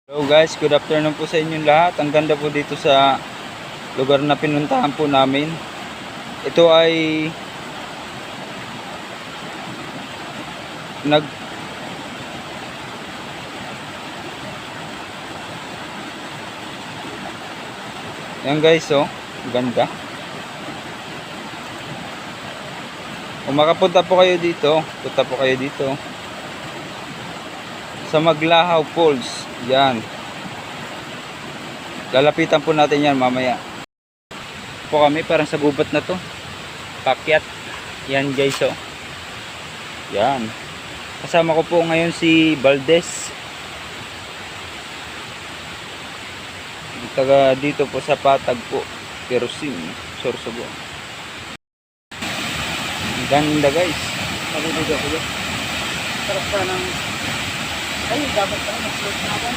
Hello guys, good afternoon po sa inyong lahat. Ang ganda po dito sa lugar na pinuntahan po namin. Ito ay Yan guys, oh, ganda. Kung makapunta po kayo dito, punta po kayo dito sa Maglahaw Falls. Yan. Lalapitan po natin yan mamaya. Po kami parang sa gubat na to. Pakyat. Yan guys, oh. Yan. Kasama ko po ngayon si Valdez. Taga dito po sa Patag po. Kerosin, Sorsogon. Ganda guys. Naliligo ko yun. Sarap ka ng... Ay, dapat ka mag-float na ako.